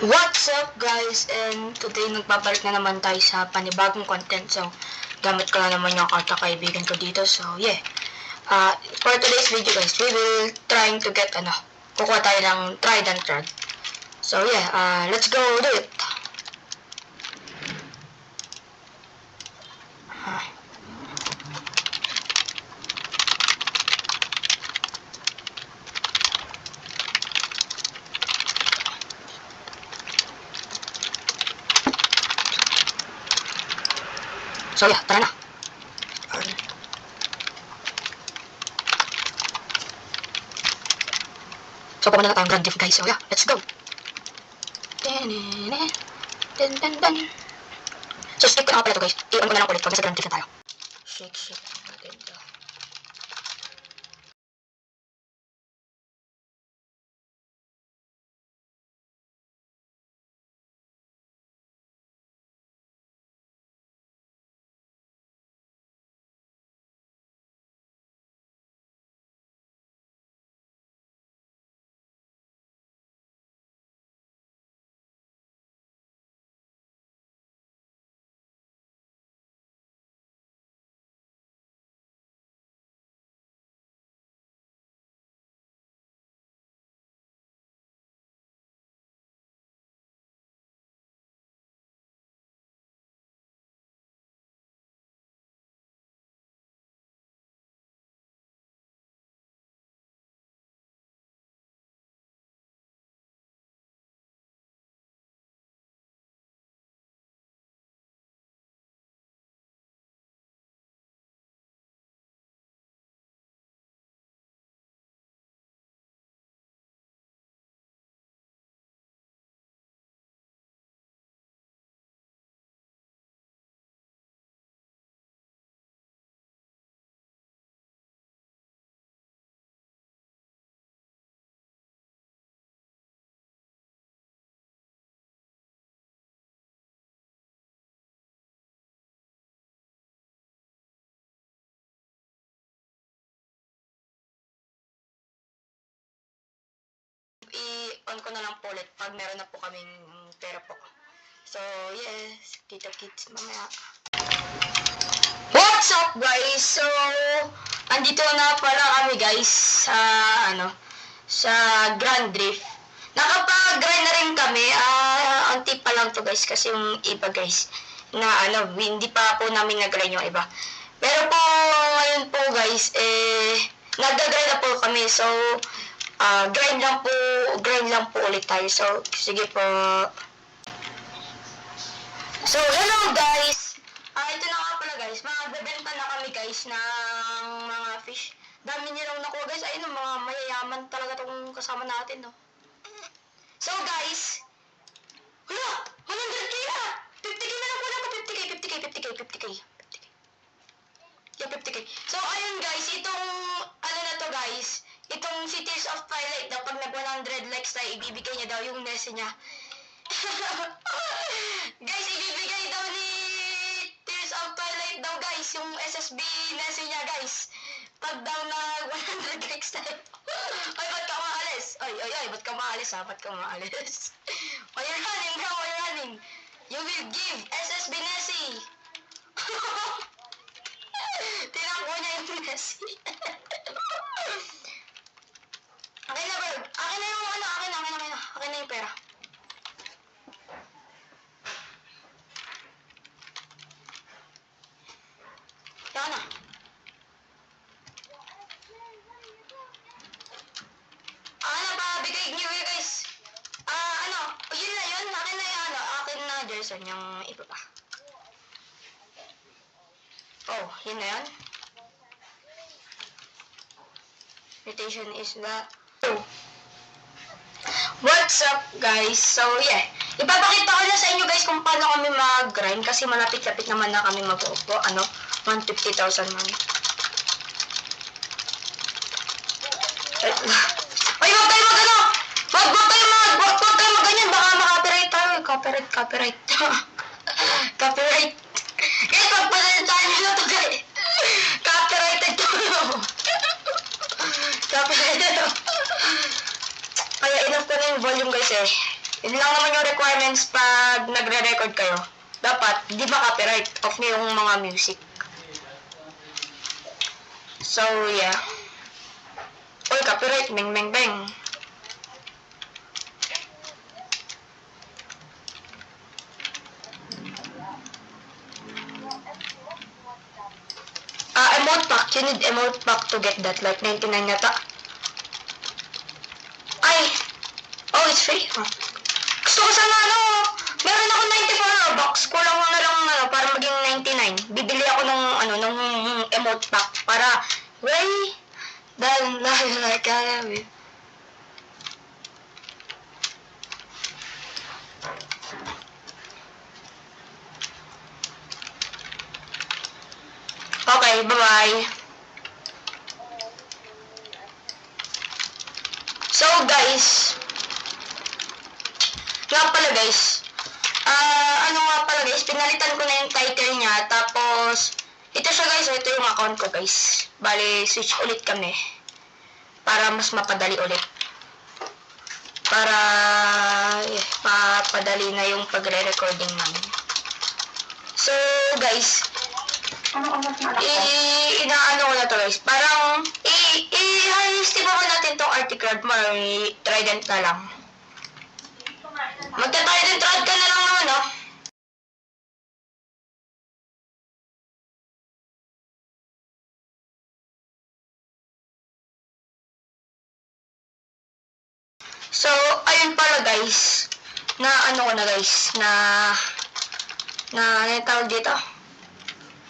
What's up guys, and today nagbabalik na naman tayo sa panibagong content. So, gamit ko na naman yung karta kaibigan ko dito. So, yeah. For today's video guys, we will trying to get kukuha tayo ng trident rod. So, yeah, let's go do it. So, yeah, tara na. So, pumunta na tayong Grand Drift guys. So, yeah, let's go. So, skip ko na pala ito guys. I-on ko na lang ulit pag nasa Grand Drift na tayo. Shake natin ito. I-on ko na lang po ulit pag meron na po kaming pera po. So, yes, kita-kits mamaya. What's up guys? So, andito na pala kami guys sa sa Grand Drift. Nakapag-grind na rin kami. Ang tip pa lang to guys kasi yung iba guys na hindi pa po namin nag-grind yung iba. Pero po ngayon po guys nag-grind na po kami. So, grind lang po ulit tayo. So, sige po. So, hello guys! Ito na nga pala guys, magbebenta na kami guys ng mga fish. Dami nilang nakuha guys, ayun mga mayayaman talaga itong kasama natin, no? So guys, hala! 100k na! 50k na lang pala ko, 50k. Yeah, 50k. So, ayun guys, itong, na to guys, itong si Tears of Twilight daw, pag nag 100 likes tayo, ibibigay niya daw yung Nessie niya. Guys, ibibigay daw ni Tears of Twilight daw guys, yung SSB Nessie niya guys. Pag daw na 100 likes tayo. Ay, ba't ka maalis? Ay, ba't ka maalis ha? Ba't ka maalis? Oh, you're running bro, you're running. You will give SSB Nessie. Tinakbo niya yung Nessie. Okay na bro, akin na yung akin na yung pera. Yan na. Bigay niyo guys. Yun na yun. Akin na yung akin na Jerson, yung iba pa. Oh, yun na yun. Invitation is the... Oh. What's up guys? So yeah, ipapakita ko na sa inyo guys kung paano kami mag-grind kasi malapit-lapit naman na kami mag-upo. 150,000 man. Ay, wag tayo wag tayo mag-ganyan, baka ma-copyright tayo. Copyright. Copyright. Guys, pagpalitan nyo na to guys. Copyrighted to. Copyrighted to. Kaya enough ko na yung volume guys eh. Yun lang naman yung requirements pag nagre-record kayo. Dapat, di ba copyright? Off na yung mga music. So, yeah. Uy, copyright. Bang, bang, bang. Emote pack. You need emote pack to get that. Like, 99 yata. Ay! Oh, it's free. Huh. Gusto ko sana, meron ako 94 Robux. Kulang mo na lang, para maging 99. Bibili ako ng emote pack. Para, way, dahil like I love you. Okay, bye-bye. So, guys, pinalitan ko na yung title niya, tapos, ito siya guys, ito yung account ko guys. Bale, switch ulit kami, para mas mapadali ulit. Para, mapadali na yung pagre-recording namin. So, guys, inaano ko na to guys, parang, i-highest ba natin tong article, may trident na lang. Magta-trident rod ka na lang naman, no? So, ayun pala guys, na ano ko na guys, ano yung tawag dito?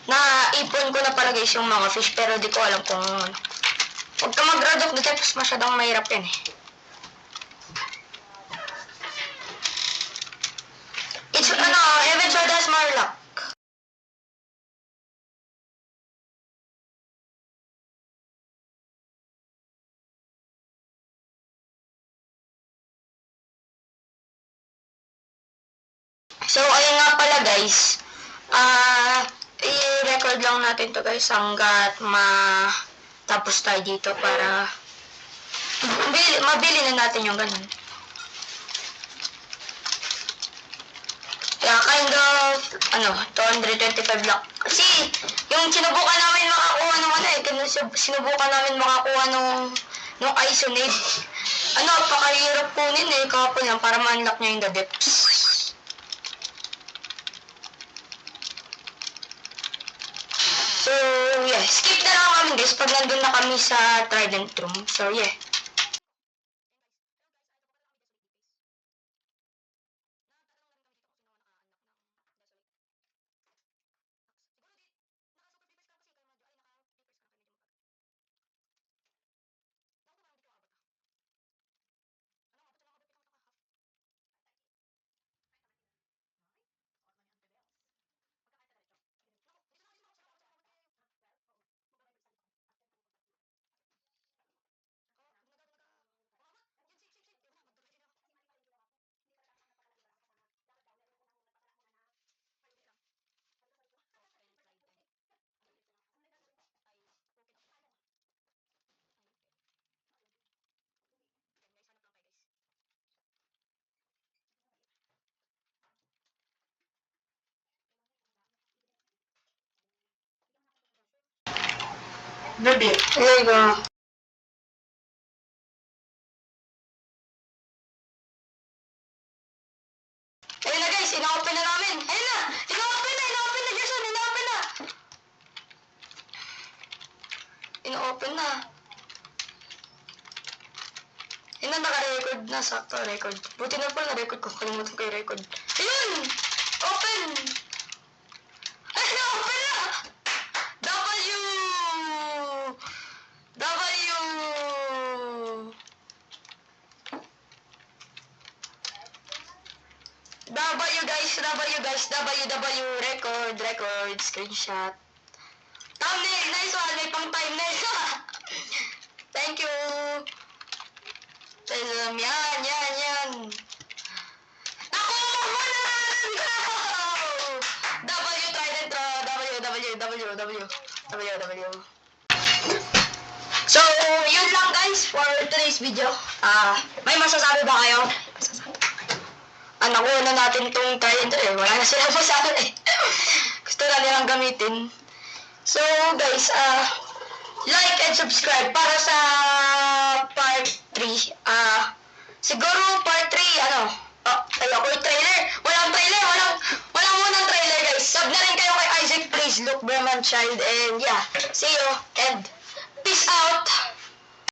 Na ipon ko na pala guys yung mga fish, pero di ko alam kung ano. Huwag ka mag-grad of the types, masyadong mahirap yan eh. It's, Heaven Sword has more luck. So, ayun nga pala guys, i-record lang natin to guys hanggat tapos tayo dito para mabili na natin yung ganun. Yeah, kind of, 225 lang. Kasi, yung sinubukan namin makakuha sinubukan namin makakuha nung Isonade. Pakahirap kunin kahapon lang para ma-unlock niya yung the depths. So, yeah, skip na lang kami guys pag nandun na kami sa Trident Room. So, yeah. Baby. There you go. Ayun na guys, ina-open na namin. Ayun na! Ina-open na, Gerson, ina-open na! Ina-open na. Ayun na, naka-record na, sakto record. Buti na pala na-record ko, kalimutan ko yung record. Ayun! Open! Ayun na, open na! W! Record, screenshot. Thumbnail, nice one, may pang thumbnail. Thank you. Yan. Nakuha mo na! W, Trident, W. So, yun lang guys for today's video. May masasabi ba kayo? nakuha na natin tong triangle eh. Wala na sila po sa akin eh. Gusto na nilang gamitin. So guys, like and subscribe para sa part 3. Siguro part 3, ako yung trailer. Walang trailer, walang munang trailer guys. Sub na rin kayo kay Isaac Please, Luke Berman Child, and yeah, see you, and peace out.